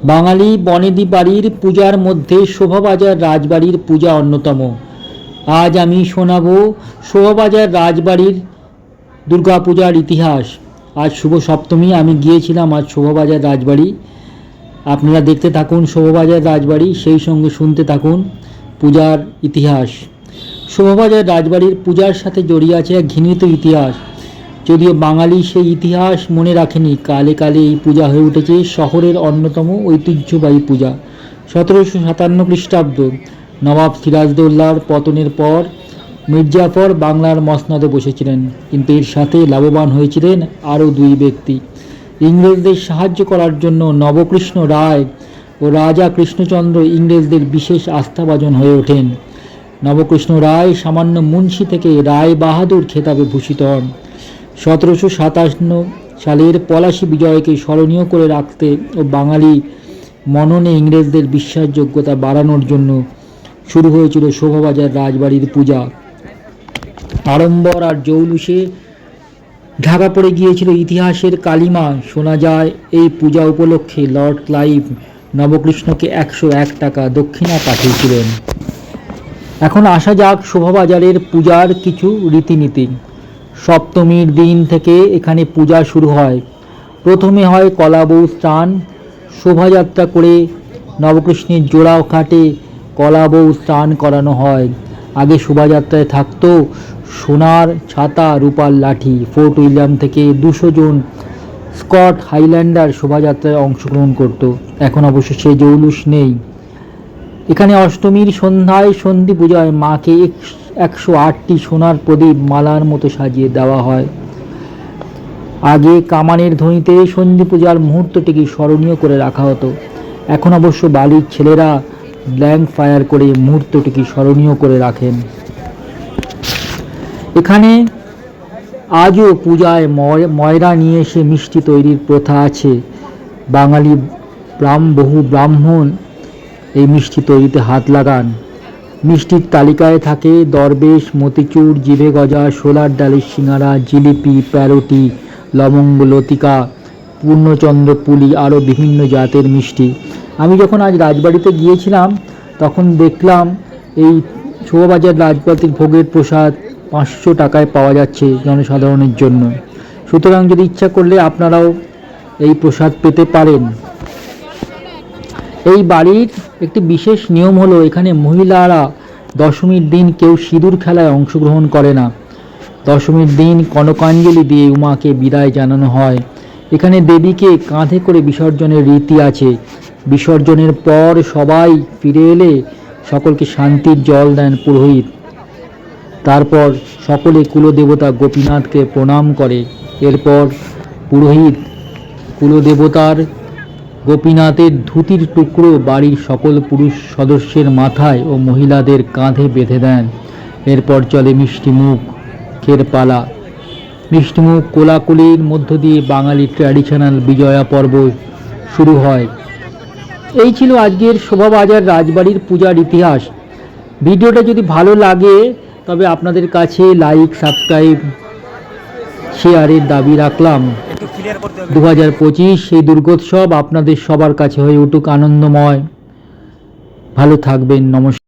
বাঙালি বনেদি বাড়ির পূজার মধ্যে শোভাবাজার রাজবাড়ির পূজা অন্যতম। আজ আমি শোনাব শোভাবাজার রাজবাড়ির দুর্গাপূজার ইতিহাস। আজ শুভ সপ্তমী, আমি গিয়েছিলাম আজ শোভাবাজার রাজবাড়ি। আপনারা দেখতে থাকুন শোভাবাজার রাজবাড়ি, সেই সঙ্গে শুনতে থাকুন পূজার ইতিহাস। শোভাবাজার রাজবাড়ির পূজার সাথে জড়িয়ে আছে এক ঘৃণিত ইতিহাস। যদিও বাঙালি সেই ইতিহাস মনে রাখেনি, কালে কালে এই পূজা হয়ে উঠেছে শহরের অন্যতম ঐতিহ্যবাহী পূজা। 1757 খ্রিস্টাব্দ নবাব সিরাজদৌল্লার পতনের পর মির্জাফর বাংলার মসনদে বসেছিলেন, কিন্তু এর সাথে লাভবান হয়েছিলেন আরও দুই ব্যক্তি। ইংরেজদের সাহায্য করার জন্য নবকৃষ্ণ রায় ও রাজা কৃষ্ণচন্দ্র ইংরেজদের বিশেষ আস্থাভাজন হয়ে ওঠেন। নবকৃষ্ণ রায় সামান্য মুন্সি থেকে রায় বাহাদুর খেতাবে ভূষিত হন। 1757 সালের পলাশী বিজয়কে স্মরণীয় করে রাখতে ও বাঙালি মননে ইংরেজদের বিশ্বাসযোগ্যতা বাড়ানোর জন্য শুরু হয়েছিল শোভাবাজার রাজবাড়ির পূজা। আড়ম্বর আর জৌলুসে ঢাকা পড়ে গিয়েছিল ইতিহাসের কালিমা। শোনা যায় এই পূজা উপলক্ষে লর্ড ক্লাইভ নবকৃষ্ণকে 101 টাকা দক্ষিণা পাঠিয়েছিলেন। এখন আসা যাক শোভাবাজারের পূজার কিছু রীতিনীতি। সপ্তমীর দিন থেকে এখানে পূজা শুরু হয়। প্রথমে হয় কলাবউ স্নান। শোভাযাত্রা করে নবকৃষ্ণের জোড়াও খাটে কলাবউ স্নান করানো হয়। আগে শোভাযাত্রায় থাকতো সোনার ছাতা, রূপার লাঠি। ফোর্ট উইলিয়াম থেকে 200 জন স্কট হাইল্যান্ডার শোভাযাত্রায় অংশগ্রহণ করত। এখন অবশ্য সেই জৌলুস নেই। এখানে অষ্টমীর সন্ধ্যায় সন্ধি পূজায় মাকে 108টি সোনার প্রদীপ মালার মতো সাজিয়ে দেওয়া হয়। আগে কামানের ধ্বনিতে সন্ধি পূজার মুহূর্তটিকে স্মরণীয় করে রাখা হতো। এখন অবশ্য বালির ছেলেরা ব্ল্যাঙ্ক ফায়ার করে মুহূর্তটিকে স্মরণীয় করে রাখেন। এখানে আজও পূজায় ময়রা নিয়ে এসে মিষ্টি তৈরির প্রথা আছে। বাঙালি বহু ব্রাহ্মণ এই মিষ্টি তৈরিতে হাত লাগান। মিষ্টির তালিকায় থাকে দরবেশ, মতিচুর, জিভে গজা, সোলার ডালের সিঙ্গারা, জিলিপি, প্যারোটি, লবঙ্গ লতিকা, পূর্ণচন্দ্র পুলি, আরও বিভিন্ন জাতের মিষ্টি। আমি যখন আজ রাজবাড়িতে গিয়েছিলাম তখন দেখলাম এই শোভাবাজার রাজবাড়ির ভোগের প্রসাদ 500 টাকায় পাওয়া যাচ্ছে জনসাধারণের জন্য। সুতরাং যদি ইচ্ছা করলে আপনারাও এই প্রসাদ পেতে পারেন। এই বাড়ির একটি বিশেষ নিয়ম হলো এখানে মহিলারা দশমীর দিন কেউ সিঁদুর খেলায় অংশগ্রহণ করে না। দশমীর দিন কনকাঞ্জলি দিয়ে উমাকে বিদায় জানানো হয়। এখানে দেবীকে কাঁধে করে বিসর্জনের রীতি আছে। বিসর্জনের পর সবাই ফিরে এলে সকলকে শান্তির জল দেন পুরোহিত। তারপর সকলে কুলদেবতা গোপীনাথকে প্রণাম করে। এরপর পুরোহিত কুলদেবতার গোপীনাথের ধুতির টুকরো বাড়ির সকল পুরুষ সদস্যের মাথায় ও মহিলাদের কাঁধে বেঁধে দেন। এরপর চলে মিষ্টিমুখের পালা। মিষ্টিমুখ কোলাকুলির মধ্য দিয়ে বাঙালি ট্র্যাডিশনাল বিজয়া পর্ব শুরু হয়। এই ছিল আজকের শোভাবাজার রাজবাড়ির পূজার ইতিহাস। ভিডিওটা যদি ভালো লাগে তবে আপনাদের কাছে লাইক, সাবস্ক্রাইব, শেয়ারের দাবি রাখলাম। 2025 সেই দুর্গোৎসব আপনাদের সবার কাছে হয়ে উঠুক আনন্দময়। ভালো থাকবেন। নমস্কার।